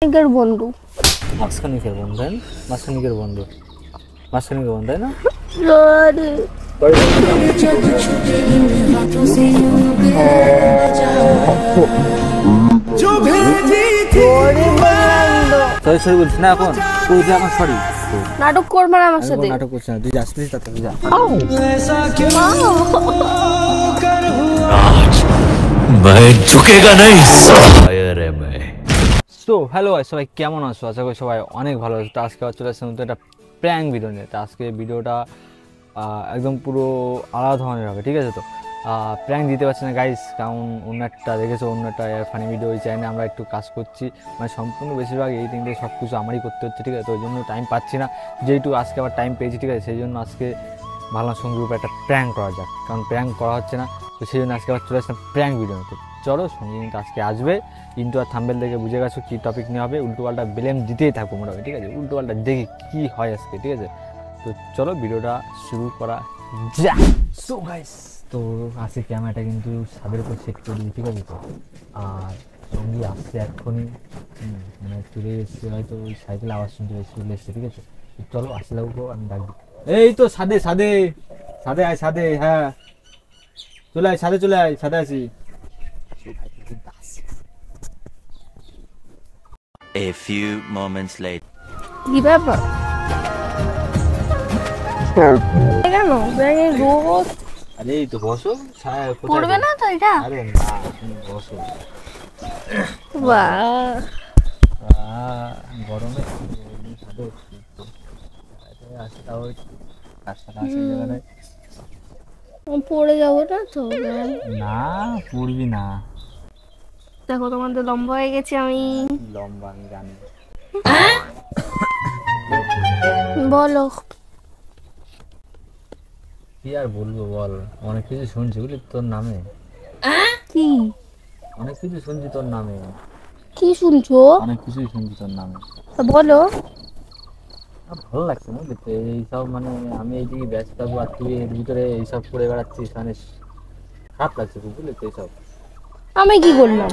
মাসখানেকের বন্ধু। মাসখানেকের বন্ধু তাই না? মাসখানেকের বন্ধু, মাসখানেকের বন্ধু তাই না? সরি সরি বলছিস না এখন? তুই এখন সরি নাটক করবে না আমার সাথে। নাটক করছিস না, তুই যাস প্লিজ, তাড়াতাড়ি যা। मैं झुकेगा नहीं शायर है मैं। তো হ্যালো ভাই, সবাই কেমন আছো? আশা করি সবাই অনেক ভালো আছো। তো আজকে চলে আসছে নতুন একটা প্র্যাঙ্ক ভিডিও নিয়ে। তো আজকে ভিডিওটা একদম পুরো আলাদা ধরনের হবে, ঠিক আছে? তো প্র্যাঙ্ক দিতে পারছি না গাইস, কারণ অন্য একটা দেখেছো, অন্য একটা ফানি ভিডিও ওই চ্যানেলে আমরা একটু কাজ করছি, মানে সম্পূর্ণ বেশিরভাগ এই দিন সব কিছু আমারই করতে হচ্ছে, ঠিক আছে? তো ওই জন্য টাইম পাচ্ছি না, যেহেতু আজকে আবার টাইম পেয়েছি, ঠিক আছে? সেই জন্য আজকে ভালো সঙ্গে গ্রুপে একটা প্র্যাঙ্ক করা যাক, কারণ প্র্যাঙ্ক করা হচ্ছে না। তো সেই জন্য আজকে আবার চলে আসলাম প্র্যাঙ্ক ভিডিও নিতে। চলো, সঙ্গে কিন্তু আজকে আসবে ইন্টু আর থাম্বেল দেখে বুঝে গেছো কী টপিক নিয়ে হবে। উল্টোপাল্টা ব্লেম দিতেই থাকবো মোটামুটি, ঠিক আছে? উল্টোপাল্টা দেখি কী হয় আজকে, ঠিক আছে? তো চলো ভিডিওটা শুরু করা যাক। সো গাইস, তো আজকে ক্যামেরাটা কিন্তু ছাদের উপর সেট করে দিই, ঠিক আছে? তো আর সঙ্গী আসছে এক্ষুনি, মানে চলে এসছে, হয়তো ওই সাইকেল আওয়াজ শুনতে চলে এসছে, ঠিক আছে? চলো আসলে আমি ডাকবো। এই তো ছাদে ছাদে ছাদে আয়, ছাদে, হ্যাঁ চলে আয়, ছাদে চলে আয়, ছাদে আছি। A few moments later. কি ব্যাপার? কেন ব্যাঙের রোজ আরে এই তো বসো, পড়বে না তো এটা? আরে না, তুমি বসো। বাহ, গরমে ছাদে আসি, তাও রাস্তাটা আছে জায়গাটায়। পড়ে যাবো না তো? না পড়বি না। দেখো তোমাদের লম্বা হয়ে গেছে আমি। লম্বা আমি জানি। বলো। কি আর বলবো বল, অনেক কিছু শুনছি বুঝলি তোর নামে, কি অনেক কিছু শুনছি তোর নামে, কি শুনছো? অনেক কিছুই শুনছি তোর নামে। তা বলো। ভালো লাগছে না বুঝলি এইসব, মানে আমি এইদিকে ব্যস্ত থাকবো আর তুই এর ভিতরে এইসব করে বেড়াচ্ছিস, মানে খারাপ লাগছে খুব বুঝলি তো এইসব। আমি কি করলাম?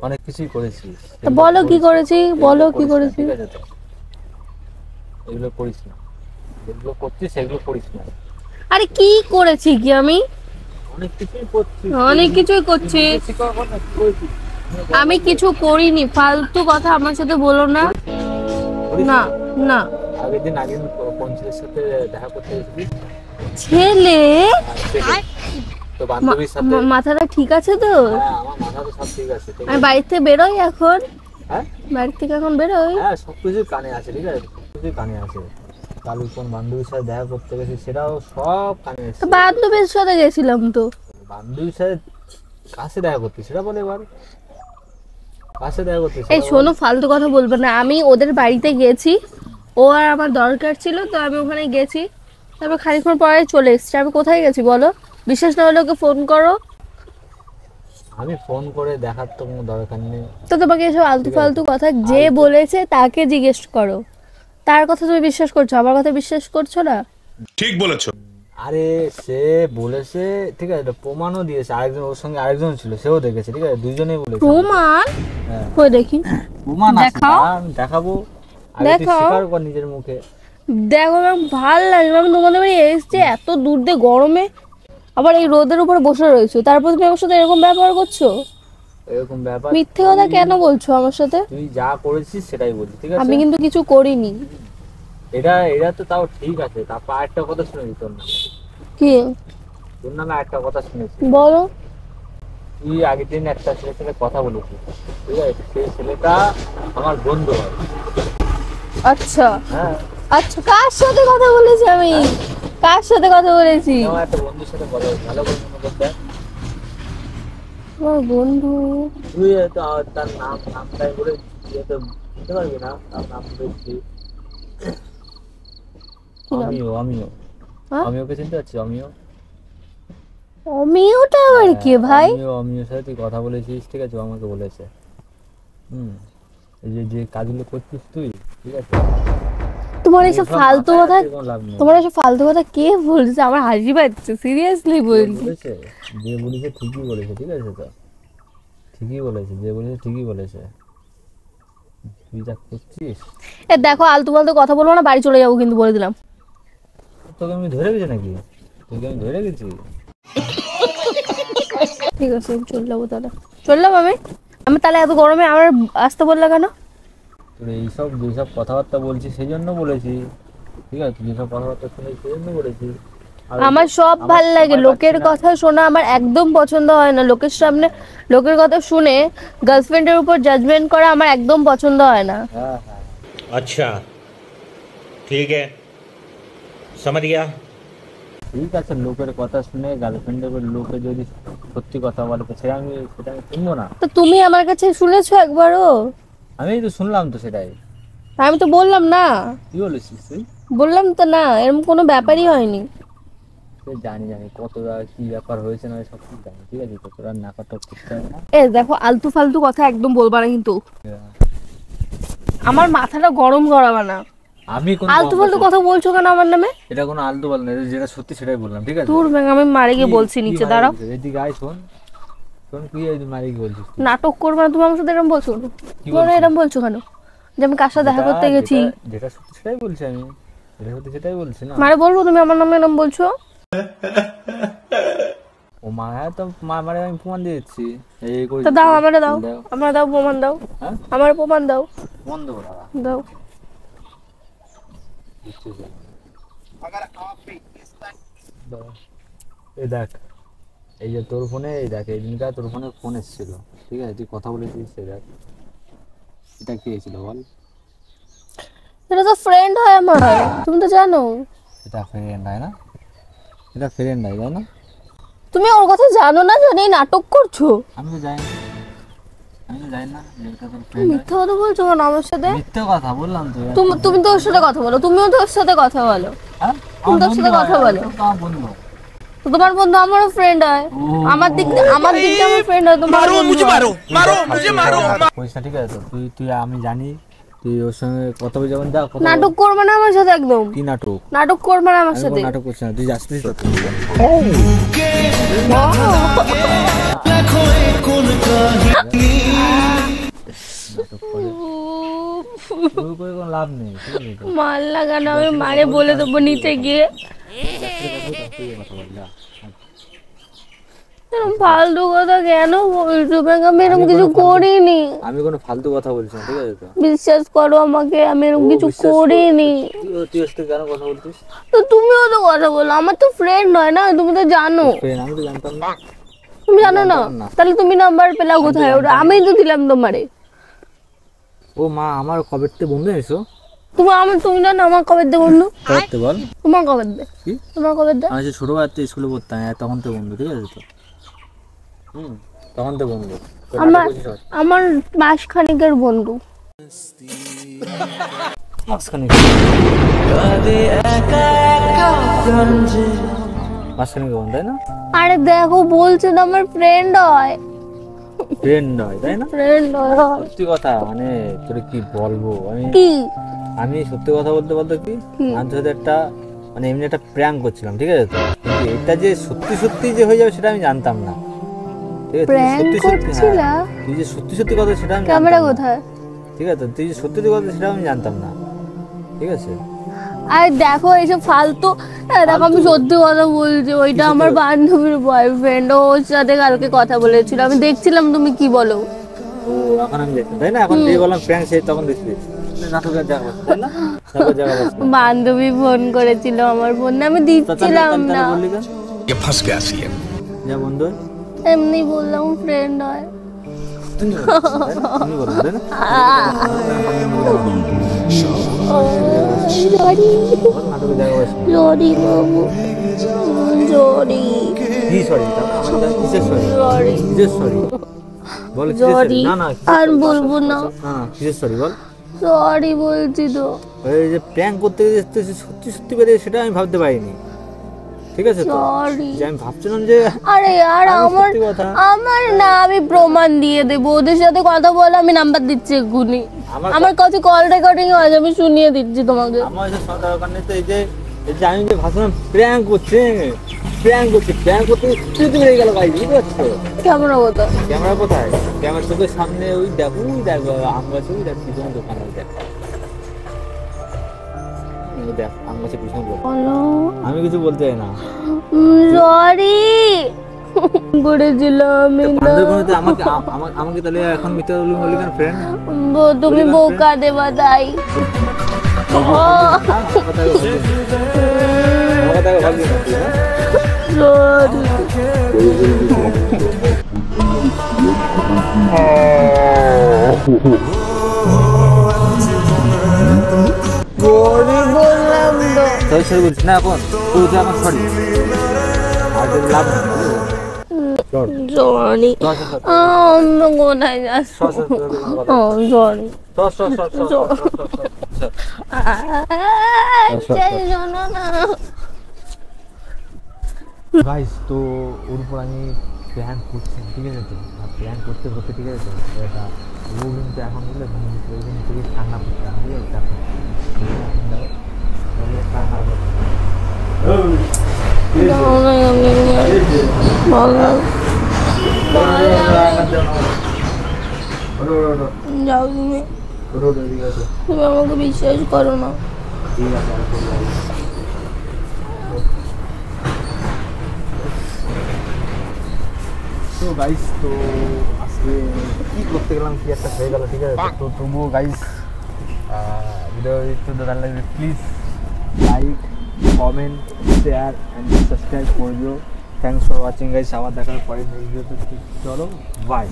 অনেক কিছুই করেছিস। তা বলো কি করেছি, বলো কি করেছি। ঠিক আছে, তো এগুলো করিস না, যেগুলো করছিস সেগুলো করিস না। আরে কি করেছি কি আমি? অনেক কিছুই করছিস, অনেক কিছুই করছি। আমি কিছু করিনি, ফালতু কথা আমার সাথে বলো না। না না। আগের দিন কোন ছেলের সাথে দেখা করতে গেছিলিস? ছেলে? তো বান্ধবীর সাথে। মাথাটা ঠিক আছে তো? হ্যাঁ, আমার মাথা তো সব ঠিক আছে। আমি বাড়ি থেকে বেরোই এখন। হ্যাঁ, বাড়ি থেকে এখন বেরোই। হ্যাঁ সবকিছু কানে আছে, ঠিক আছে? সবকিছু কানে আছে। কালু কোন বান্ধবীর সাথে দেখা করতে গেছি সেটাও সব কানে আছে। তো বান্ধবীর সাথে গেছিলাম তো। বান্ধবীর সাথে কাছে দেখা করতে সেটা বলে, এবার কাছে দেখা করতে এই শোনো, ফালতু কথা বলবো না। আমি ওদের বাড়িতে গেছি, ও আর আমার দরকার ছিল তো আমি ওখানে গেছি, তারপর খানিকক্ষণ পরে চলে এসেছি। আমি কোথায় গেছি বলো? বিশ্বাস না হলে ওকে ফোন করো। আমি ফোন করে দেখার তো কোনো দরকার নেই। তো তোমাকে এসব আলতু ফালতু কথা যে বলেছে তাকে জিজ্ঞেস করো। তার কথা তুমি বিশ্বাস করছো, আমার কথা বিশ্বাস করছো না? ঠিক বলেছো। আরে সে বলেছে, ঠিক আছে, এটা প্রমাণও দিয়েছে। আরেকজন ওর সঙ্গে আরেকজন ছিল, সেও দেখেছে, ঠিক আছে? দুইজনেই বলেছে। প্রমাণ? হ্যাঁ, কই দেখি। প্রমাণ আছে, দেখাও। আমি দেখাবো। আগে তুই দেখাও। স্বীকার কর নিজের মুখে। দেখো ম্যাম, ভাল লাগে না। আমি তোমাদের বাড়ি এসেছি এত দূর দিয়ে গরমে, আবার এই রোদের উপরে বসে রয়েছো, তারপর তুমি আমার সাথে এরকম ব্যবহার করছো। এরকম ব্যাপার। মিথ্যে কথা কেন বলছো আমার সাথে? তুই যা করেছিস সেটাই বলছি, ঠিক আছে? আমি কিন্তু কিছু করিনি। এটা তো তাও ঠিক আছে। তারপর আরেকটা কথা শুনেছি তোর নামে। কি? তোর নামে একটা কথা শুনেছি। বলো। তুই আগের দিন একটা ছেলের সাথে কথা বলেছিস, ঠিক আছে? সেই ছেলেটা আমার বন্ধু হয়। আচ্ছা হ্যাঁ, আচ্ছা, কার সাথে কথা বলেছি আমি? কার সাথে কথা বলেছি? আমার একটা বন্ধুর সাথে কথা বলছি, ভালো বন্ধু বলতে। আমার বন্ধু? তুই তো তার নামটাই বলে, তুই তো বুঝতে পারবি না তার নাম বলছি। কি নাম? আমিও হ্যাঁ? আমিওকে চিনতে পারছি, আমিও। অমিওটা আবার কে ভাই? আমিও সাথে তুই কথা বলেছিস, ঠিক আছে? ও আমাকে বলেছে। এই যে যে কাজগুলো করছিস তুই, ঠিক আছে? তোমার এসব ফালতু কথা, কোনো লাভ নেই। তোমার এসব ফালতু কথা কে বলছে? আমার হাসি পাচ্ছে, সিরিয়াসলি বলছি। বলেছে, যে বলেছে ঠিকই বলেছে, ঠিক আছে? তো ঠিকই বলেছে, যে বলেছে ঠিকই বলেছে। তুই যা করছিস, এ দেখো আলতু ফালতু কথা বলবো না, বাড়ি চলে যাবো কিন্তু বলে দিলাম। তোকে আমি ধরে গেছি নাকি? তোকে আমি ধরে গেছি? ঠিক আছে চলে যাবো তাহলে, চললাম আমি। আমি তাহলে এত গরমে আমার আসতে বললা কেন? তোর এইসব যেসব কথাবার্তা বলছিস সেই জন্য বলেছি, ঠিক আছে? তুই যেসব কথাবার্তা শুনে সেই জন্য বলেছি। আর আমার সব আমার ভাল লাগে, সময় লোকের পাচ্ছি না। কথা শোনা আমার একদম পছন্দ হয় না। লোকের সামনে লোকের কথা শুনে গার্লফ্রেন্ডের উপর জাজমেন্ট করা আমার একদম পছন্দ হয় না। হ্যাঁ হ্যাঁ, अच्छा ठीक है समझ गया। ঠিক আছে, লোকের কথা শুনে গার্লফ্রেন্ডের উপর লোকে যদি সত্যি কথা বলে তো সেটা আমি শুনবো না। তো তুমি আমার কাছে শুনেছো একবারও? আমি তো শুনলাম তো সেটাই। আমি তো বললাম না, কি বলেছিস তুই? বললাম তো না, এরকম কোনো ব্যাপারই হয়নি। সে জানি জানি কতটা কি ব্যাপার হয়েছে না সব কিছু জানি, ঠিক আছে? তো তোরা নাকাটা করতে হবে না। এ দেখো আলতু ফালতু কথা একদম বলবা না কিন্তু, আমার মাথাটা গরম করাবা না। আমি কোন আলতু ফালতু কথা বলছো কেন আমার নামে? এটা কোনো আলতু বল না, যেটা সত্যি সেটাই বললাম, ঠিক আছে? দূর ব্যাং, আমি মারে গিয়ে বলছি, কি নিচে মারি দাঁড়াও। বলছিস? এদিকে আয়, শোন শোন, কি এই মারি কি বলছিস তুই? নাটক করবে না তুমি আমার সাথে, এরকম বলছো কেন? তুমি বলছিস? এরকম বলছো কেন যে আমি কার সাথে দেখা করতে গেছি? যেটা সত্যি সেটাই বলছি আমি, যেটা সত্যি সেটাই বলছি না। মারে বলবো তুমি আমার নামে এরকম বলছো? ও মা, হ্যাঁ তো মা মানে আমি প্রমাণ দিয়ে দিচ্ছি। এই কই তো দাও, আমারে দাও, আমার দাও প্রমাণ দাও, হ্যাঁ আমার প্রমাণ দাও, বন্ধ করা দাও। এই দেখ, এই যে তোর ফোনে, এই দেখ এই দিনকার তোর ফোনে ফোন এসেছিল, ঠিক আছে? তুই কথা বলেছিস, এই দেখ এটা কি হয়েছিল বল? এটা তো ফ্রেন্ড হয় আমার, তুমি তো জানো। এটা ফ্রেন্ড হয় না? এটা ফ্রেন্ড হয়, তাই না? তুমি ওর কথা জানো না, জানি নাটক করছো। আমি তো জানি না, আমি তো জানি না যে এটা তোর ফ্রেন্ড হয়। মিথ্যা কথা বলছো কেন আমার সাথে? মিথ্যে কথা বললাম তো। তুমি তুমি তো ওর সাথে কথা বলো, তুমিও তো ওর সাথে কথা বলো। হ্যাঁ, তুমি তো ওর সাথে কথা বলো। আমার বন্ধু। তো তোমার বন্ধু আমারও ফ্রেন্ড হয়, আমার দিক দিয়ে আমার ফ্রেন্ড হয়, তোমার বন্ধু হয়। পয়সা ঠিক আছে তো, তুই তুই আমি জানি তুই ওর সঙ্গে কথা বলে যখন যা কথা নাটক করবে না আমার সাথে একদম, কি নাটক? নাটক করবে না আমার আমি সাথে। কোনো নাটক করছি না, তুই যাস প্লিজ। শুরু করে কোনো লাভ নেই, ঠিক আছে তো? মাল লাগানো, আমি মারে বলে দেবো নিচে গিয়ে। কথা বল, যা। এরকম ফালতু কথা কেন বলছো? আমি এরকম কিছু করিনি, আমি কোনো ফালতু কথা বলছি না, ঠিক আছে তো? বিশ্বাস করো আমাকে, আমি এরকম কিছু বিশ্বাস কর। করিনি। তুই ওর সাথে কেন কথা বলছিস? তো তুমিও তো কথা বলো, আমার তো ফ্রেন্ড হয় না, তুমি তো জানো। ফ্রেন্ড আমি তো জানতাম না। তুমি জানো না? না। তাহলে তুমি নাম্বার পেলা কোথায়? ওটা আমি তো দিলাম তোমারে। ও মা, আমার কবে থেকে বন্ধু এসো? তুমি জানো আমার কবে দে বন্ধু? করতে বল। তোমার কবে দে? কি? তোমার কবে দে? আমি যে ছোটবেলাতে স্কুলে পড়তাম, তখন তো বন্ধু, ঠিক আছে তো? তখন তো বন্ধু। তো নাটক আমার করছিস আবার? আমার মাসখানেকের বন্ধু। মাঝখানে মাঝখানে কেমন, তাই না? আরে দেখো বলছে তো আমার ফ্রেন্ড হয়, ফ্রেন্ড হয়, তাই না? ফ্রেন্ড হয়। সত্যি কথা, মানে তোর কি বলবো আমি? কি? আমি সত্যি কথা বলতে বলতে কি, কি? আমি তোর সাথে একটা মানে এমনি একটা প্র্যাঙ্ক করছিলাম, ঠিক আছে তো? কিন্তু এটা যে সত্যি সত্যি যে হয়ে যাবে সেটা আমি জানতাম না, ঠিক আছে? তুই যে প্র্যাঙ্ক সত্যি সত্যি, করছিলা? হ্যাঁ, তুই যে সত্যি সত্যি কথা সেটা আমি ক্যামেরা জানতাম না, কোথায়? ঠিক আছে? তুই যে সত্যি সত্যি কথা সেটা আমি জানতাম না, ঠিক আছে? আর দেখো এইসব ফালতু, দেখো আমি সত্যি কথা বলছি, ওইটা আমার বান্ধবীর বয়ফ্রেন্ড, ওর সাথে কালকে কথা বলেছিল, আমি দেখছিলাম তুমি কি বলো। ও এখন আমি দেখতাম, তাই না? এখন যে বললাম প্র্যাঙ্ক, সেই তখন দেখছিস নাটকের জায়গা পাচ্ছি, তাই না? নাটকের জায়গা পাচ্ছি না। বান্ধবী ফোন করেছিল আমার ফোন, আমি তা তাহলে দিচ্ছিলাম না, বললি কেন? ये फंस गया सीएम। যা বন্ধু হয়, এমনি বললাম ফ্রেন্ড হয়। তুমি বলো, তাই না? সরি বল, নাটকের জায়গা পাচ্ছি না। সরি বাবু, সরি কি সরি? কিসের সরি? সরি কিসের সরি? বল কিসের সরি? সরি, না না আর বলবো না, না না, কিসের সরি বল? সরি বলছি তো। ওই যে প্র্যাঙ্ক করতে গিয়ে যে সত্যি সত্যি করে সেটা আমি ভাবতে পারিনি, ঠিক আছে তো? সরি। যে আমি ভাবছিলাম যে আরে আর আমি আমার সত্যি কথা, আমার না, আমি প্রমাণ দিয়ে দেবো, ওদের সাথে কথা বলে আমি নাম্বার দিচ্ছি এক্ষুনি, আমার- আমার কাছে কল রেকর্ডিং আছে, আমি শুনিয়ে দিচ্ছি তোমাকে। আমার যে শোনা দরকার নেই তো। এই যে আমি যে ভাবছিলাম প্র্যাঙ্ক করছে, প্র্যাঙ্ক করতে স্মৃতি বেড়ে গেল ভাই, বুঝতে পারছো? কেমন হবো তো? ক্যামেরা কোথায়? ক্যামেরা চোখের সামনে ওই দেখ, আম গাছে ওই দেখ পিছনে দোকান, ওই দেখ এই দেখ আম গাছের পিছনে দোকান। বলো। আমি কিছু বলতে চাই না। সরি করেছিলাম আমি না। বান্ধবীতে আমাকে তাহলে এখন মিথ্যা বলি কেন ফ্রেন্ড? তুমি বোকা দেবা তাই। বললাম তো সরি বলছিস না এখন? তুই আমার সরি আর লাভ জনি কোথায় যাচ্ছ? জনি শোনো না। গাইস, তো ওর উপর আমি প্ল্যান করছি, ঠিক আছে তো? প্ল্যান করতে ঠিক আছে তো? এটা ও কিন্তু এখন বলে ঘুম থেকে ঠান্ডা পড়তে, ঠিক আছে? যাও তুমি আমাকে বিশ্বাস করো না। ঠিক আছে তো গাইস, তো আজকে কি করতে গেলাম কি একটা হয়ে গেল, ঠিক আছে? তো তবুও গাইস ভিডিও একটু ভালো লাগলে please like, comment, share and subscribe করে দিও। Thanks for watching guys. আবার দেখার পরে নেক্সট ভিডিওতে, চলো বাই।